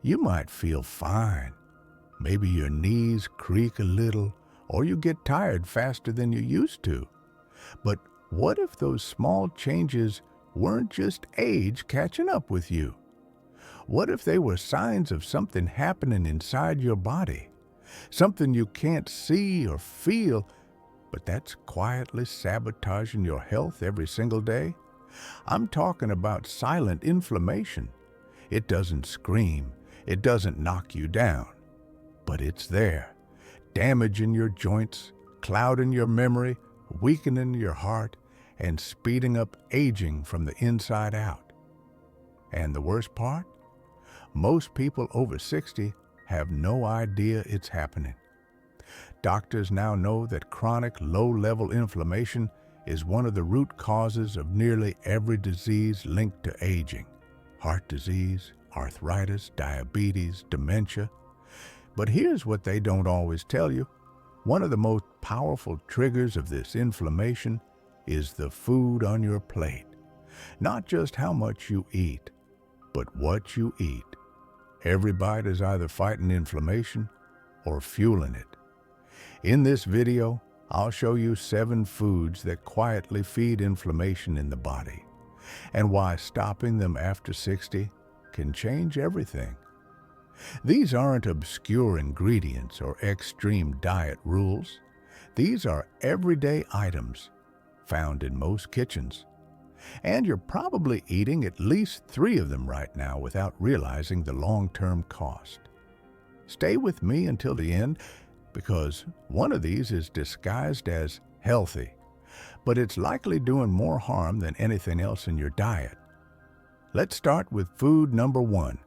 You might feel fine. Maybe your knees creak a little, or you get tired faster than you used to. But what if those small changes weren't just age catching up with you? What if they were signs of something happening inside your body? Something you can't see or feel, but that's quietly sabotaging your health every single day? I'm talking about silent inflammation. It doesn't scream, it doesn't knock you down, but it's there, damaging your joints, clouding your memory, weakening your heart, and speeding up aging from the inside out. And the worst part? Most people over 60 have no idea it's happening. Doctors now know that chronic low-level inflammation is one of the root causes of nearly every disease linked to aging. Heart disease, arthritis, diabetes, dementia. But here's what they don't always tell you. One of the most powerful triggers of this inflammation is the food on your plate. Not just how much you eat, but what you eat. Every bite is either fighting inflammation or fueling it. In this video, I'll show you 7 foods that quietly feed inflammation in the body, and why stopping them after 60 can change everything. These aren't obscure ingredients or extreme diet rules. These are everyday items found in most kitchens. And you're probably eating at least 3 of them right now without realizing the long-term cost. Stay with me until the end, because one of these is disguised as healthy, but it's likely doing more harm than anything else in your diet. Let's start with food number 1,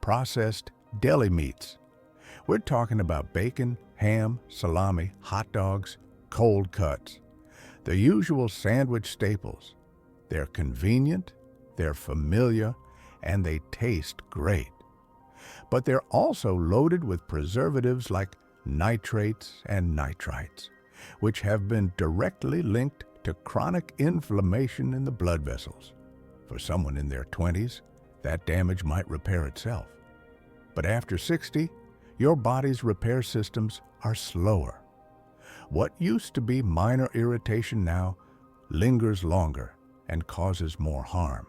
processed deli meats. We're talking about bacon, ham, salami, hot dogs, cold cuts, the usual sandwich staples. They're convenient, they're familiar, and they taste great. But they're also loaded with preservatives like nitrates and nitrites, which have been directly linked to chronic inflammation in the blood vessels. For someone in their 20s, that damage might repair itself. But after 60, your body's repair systems are slower. What used to be minor irritation now lingers longer and causes more harm.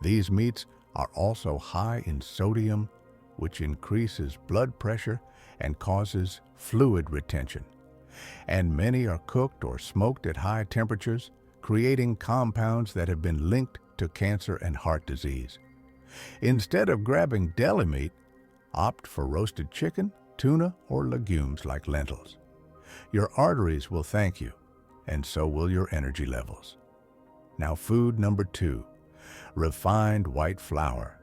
These meats are also high in sodium, which increases blood pressure and causes fluid retention. And many are cooked or smoked at high temperatures, creating compounds that have been linked to cancer and heart disease. Instead of grabbing deli meat, opt for roasted chicken, tuna, or legumes like lentils. Your arteries will thank you, and so will your energy levels. Now, food number 2, refined white flour.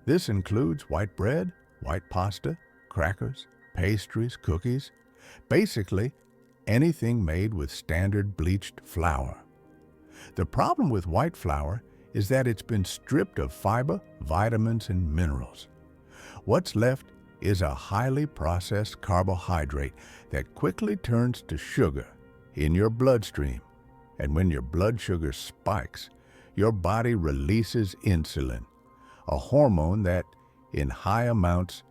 This includes white bread, white pasta, crackers, pastries, cookies, basically anything made with standard bleached flour. The problem with white flour is that it's been stripped of fiber, vitamins, and minerals. What's left is a highly processed carbohydrate that quickly turns to sugar in your bloodstream. And when your blood sugar spikes, your body releases insulin, a hormone that, in high amounts,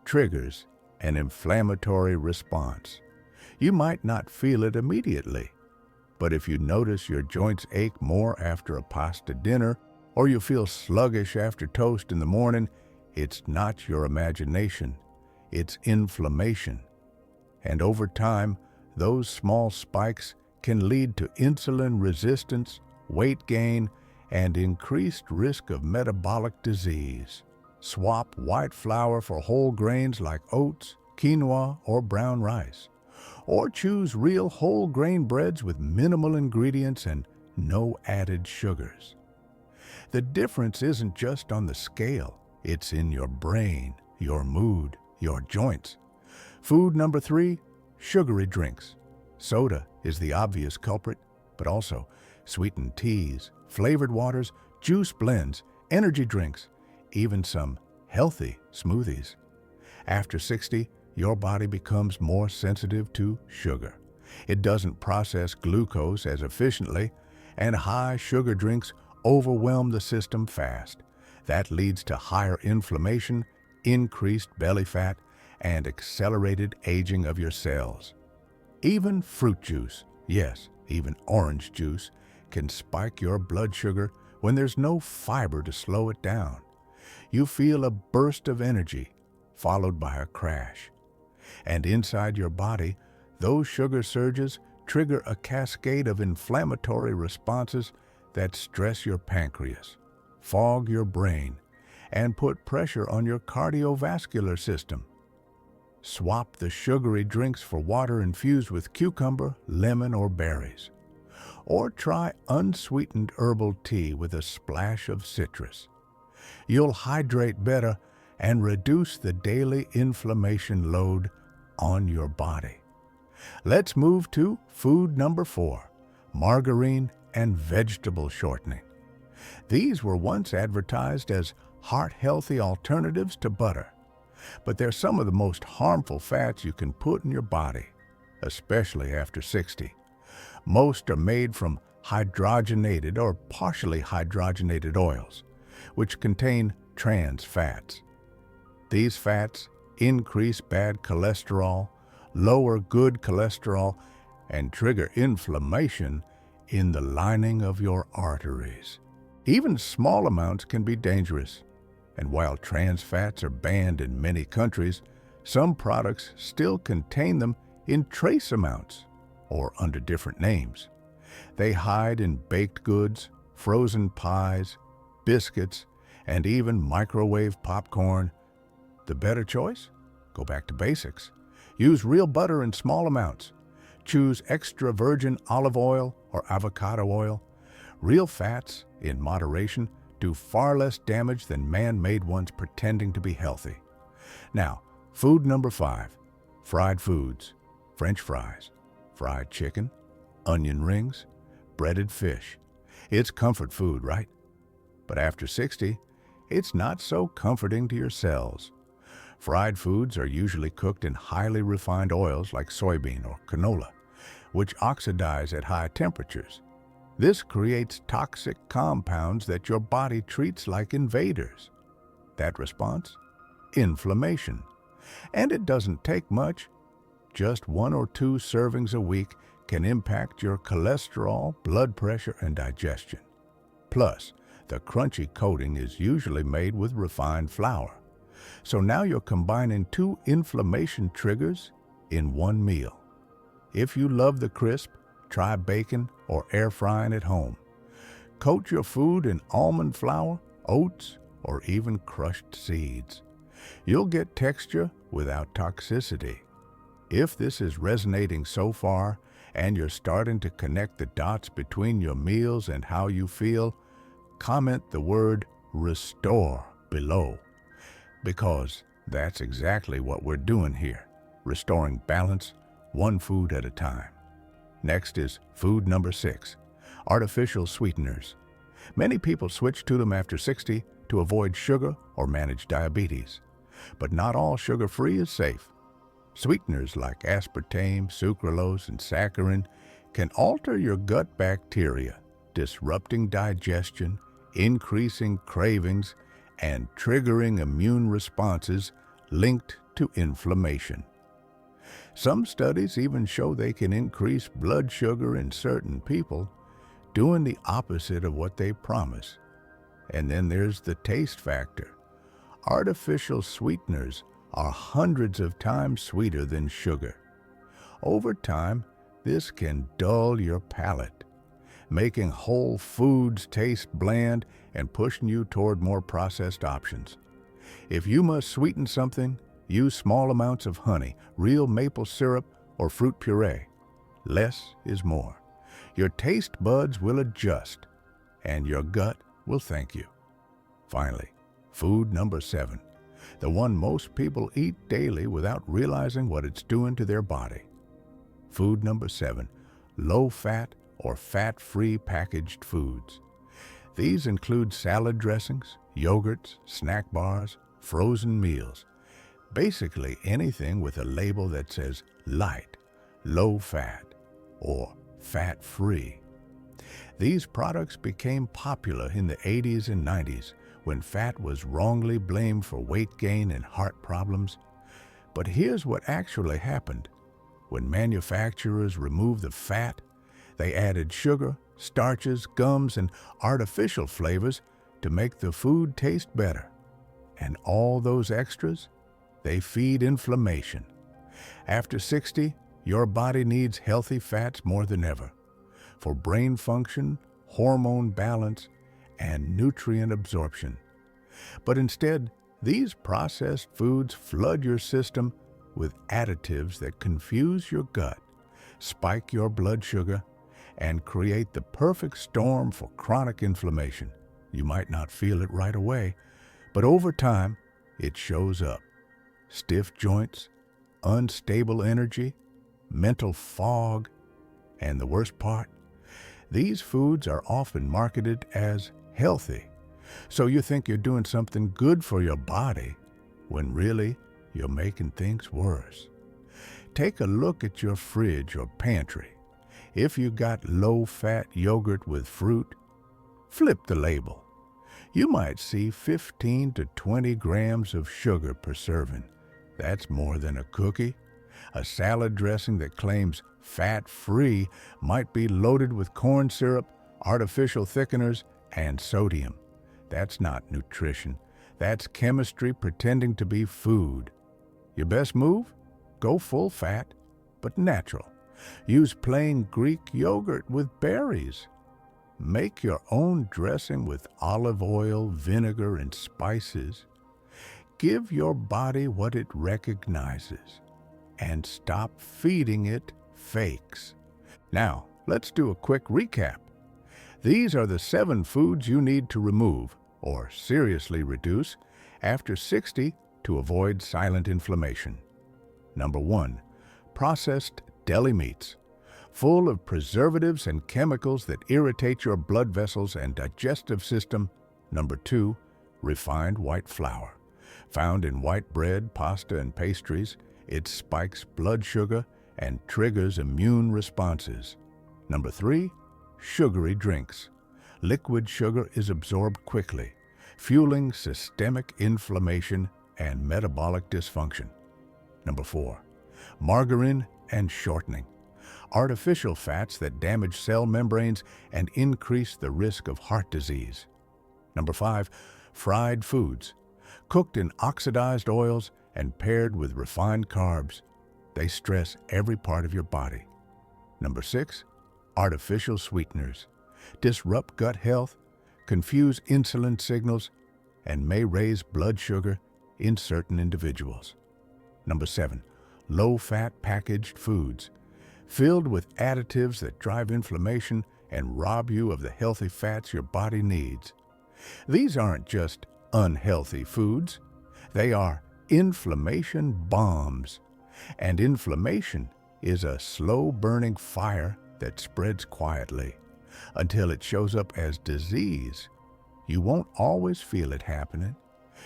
triggers an inflammatory response. You might not feel it immediately, but if you notice your joints ache more after a pasta dinner, or you feel sluggish after toast in the morning, it's not your imagination, it's inflammation. And over time, those small spikes can lead to insulin resistance, weight gain, and increased risk of metabolic disease. Swap white flour for whole grains like oats, quinoa, or brown rice. Or choose real whole grain breads with minimal ingredients and no added sugars. The difference isn't just on the scale, it's in your brain, your mood, your joints. Food number 3, sugary drinks. Soda is the obvious culprit, but also sweetened teas, flavored waters, juice blends, energy drinks, even some healthy smoothies. After 60, your body becomes more sensitive to sugar. It doesn't process glucose as efficiently, and high sugar drinks overwhelm the system fast. That leads to higher inflammation increased belly fat, and accelerated aging of your cells. Even fruit juice, yes, even orange juice, can spike your blood sugar when there's no fiber to slow it down. You feel a burst of energy, followed by a crash. And inside your body, those sugar surges trigger a cascade of inflammatory responses that stress your pancreas, fog your brain, and put pressure on your cardiovascular system. Swap the sugary drinks for water infused with cucumber, lemon, or berries. Or try unsweetened herbal tea with a splash of citrus. You'll hydrate better and reduce the daily inflammation load on your body. Let's move to food number 4, margarine and vegetable shortening. These were once advertised as heart-healthy alternatives to butter, but they're some of the most harmful fats you can put in your body, especially after 60. Most are made from hydrogenated or partially hydrogenated oils, which contain trans fats. These fats increase bad cholesterol, lower good cholesterol, and trigger inflammation in the lining of your arteries. Even small amounts can be dangerous, and while trans fats are banned in many countries, some products still contain them in trace amounts or under different names. They hide in baked goods, frozen pies, biscuits, and even microwave popcorn. The better choice? Go back to basics. Use real butter in small amounts. Choose extra virgin olive oil or avocado oil. Real fats, in moderation, do far less damage than man-made ones pretending to be healthy. Now, food number 5, fried foods, French fries, fried chicken, onion rings, breaded fish. It's comfort food, right? But after 60, it's not so comforting to your cells. Fried foods are usually cooked in highly refined oils like soybean or canola, which oxidize at high temperatures. This creates toxic compounds that your body treats like invaders. That response? Inflammation. And it doesn't take much. Just 1 or 2 servings a week can impact your cholesterol, blood pressure, and digestion. Plus, the crunchy coating is usually made with refined flour. So now you're combining 2 inflammation triggers in one meal. If you love the crisp, try bacon or air frying at home. Coat your food in almond flour, oats, or even crushed seeds. You'll get texture without toxicity. If this is resonating so far and you're starting to connect the dots between your meals and how you feel, comment the word restore below, because that's exactly what we're doing here, restoring balance one food at a time. Next is food number 6, artificial sweeteners. Many people switch to them after 60 to avoid sugar or manage diabetes. But not all sugar-free is safe. Sweeteners like aspartame, sucralose, and saccharin can alter your gut bacteria, disrupting digestion, increasing cravings, and triggering immune responses linked to inflammation. Some studies even show they can increase blood sugar in certain people, doing the opposite of what they promise. And then there's the taste factor. Artificial sweeteners are hundreds of times sweeter than sugar. Over time, this can dull your palate, making whole foods taste bland and pushing you toward more processed options. If you must sweeten something, use small amounts of honey, real maple syrup, or fruit puree. Less is more. Your taste buds will adjust, and your gut will thank you. Finally, food number 7, the one most people eat daily without realizing what it's doing to their body. Food number 7, low-fat or fat-free packaged foods. These include salad dressings, yogurts, snack bars, frozen meals. Basically anything with a label that says light, low-fat, or fat-free. These products became popular in the 80s and 90s when fat was wrongly blamed for weight gain and heart problems. But here's what actually happened. When manufacturers removed the fat, they added sugar, starches, gums, and artificial flavors to make the food taste better. And all those extras, they feed inflammation. After 60, your body needs healthy fats more than ever for brain function, hormone balance, and nutrient absorption. But instead, these processed foods flood your system with additives that confuse your gut, spike your blood sugar, and create the perfect storm for chronic inflammation. You might not feel it right away, but over time, it shows up. Stiff joints, unstable energy, mental fog, and the worst part, these foods are often marketed as healthy. So you think you're doing something good for your body, when really you're making things worse. Take a look at your fridge or pantry. If you got low-fat yogurt with fruit, flip the label. You might see 15 to 20 grams of sugar per serving. That's more than a cookie. A salad dressing that claims fat-free might be loaded with corn syrup, artificial thickeners, and sodium. That's not nutrition. That's chemistry pretending to be food. Your best move? Go full fat, but natural. Use plain Greek yogurt with berries. Make your own dressing with olive oil, vinegar, and spices. Give your body what it recognizes, and stop feeding it fakes. Now, let's do a quick recap. These are the 7 foods you need to remove, or seriously reduce, after 60 to avoid silent inflammation. Number 1, processed deli meats, full of preservatives and chemicals that irritate your blood vessels and digestive system. Number 2, refined white flour, found in white bread, pasta, and pastries. It spikes blood sugar and triggers immune responses. Number 3, sugary drinks. Liquid sugar is absorbed quickly, fueling systemic inflammation and metabolic dysfunction. Number 4, margarine and shortening. Artificial fats that damage cell membranes and increase the risk of heart disease. Number 5, fried foods. Cooked in oxidized oils and paired with refined carbs, they stress every part of your body. Number 6, artificial sweeteners. Disrupt gut health, confuse insulin signals, and may raise blood sugar in certain individuals. Number 7, low-fat packaged foods, filled with additives that drive inflammation and rob you of the healthy fats your body needs. These aren't just unhealthy foods. They are inflammation bombs. And inflammation is a slow-burning fire that spreads quietly until it shows up as disease. You won't always feel it happening.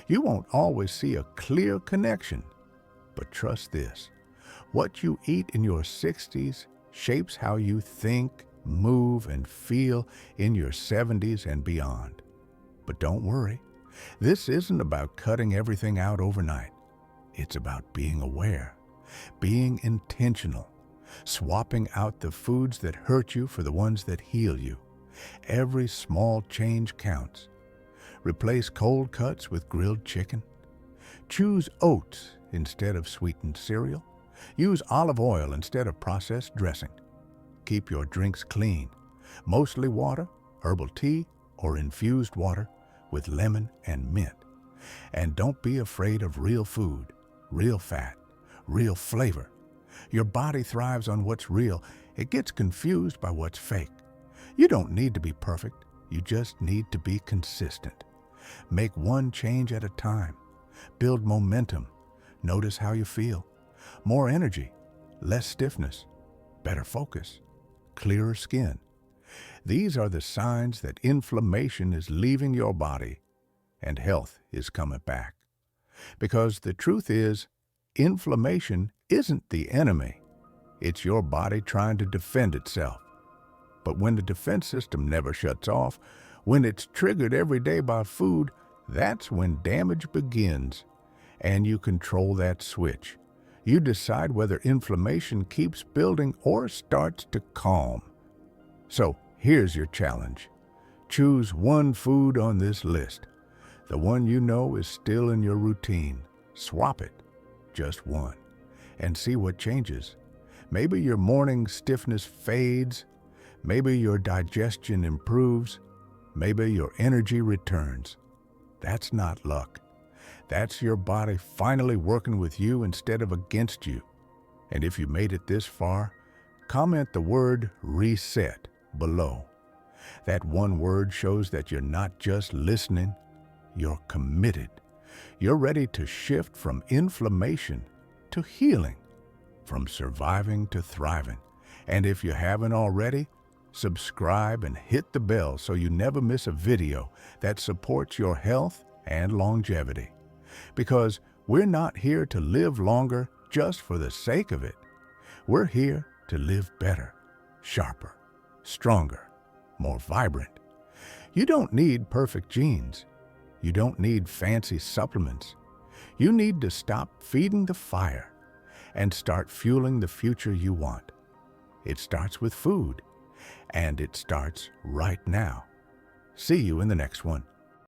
You won't always see a clear connection. But trust this, what you eat in your 60s shapes how you think, move, and feel in your 70s and beyond. But don't worry, this isn't about cutting everything out overnight. It's about being aware, being intentional, swapping out the foods that hurt you for the ones that heal you. Every small change counts. Replace cold cuts with grilled chicken. Choose oats instead of sweetened cereal. Use olive oil instead of processed dressing. Keep your drinks clean, mostly water, herbal tea, or infused water with lemon and mint. And don't be afraid of real food, real fat, real flavor. Your body thrives on what's real. It gets confused by what's fake. You don't need to be perfect. You just need to be consistent. Make one change at a time. Build momentum. Notice how you feel. More energy, less stiffness, better focus, clearer skin. These are the signs that inflammation is leaving your body and health is coming back. Because the truth is, inflammation isn't the enemy. It's your body trying to defend itself. But when the defense system never shuts off, when it's triggered every day by food, That's when damage begins, and you control that switch. You decide whether inflammation keeps building or starts to calm. So here's your challenge. Choose one food on this list, the one you know is still in your routine. Swap it, just one, and see what changes. Maybe your morning stiffness fades, maybe your digestion improves, maybe your energy returns. That's not luck. That's your body finally working with you instead of against you. And if you made it this far, comment the word reset below. That one word shows that you're not just listening, you're committed. You're ready to shift from inflammation to healing, from surviving to thriving. And if you haven't already, subscribe and hit the bell so you never miss a video that supports your health and longevity. Because we're not here to live longer just for the sake of it. We're here to live better, sharper, stronger, more vibrant. You don't need perfect genes. You don't need fancy supplements. You need to stop feeding the fire and start fueling the future you want. It starts with food, and it starts right now. See you in the next one.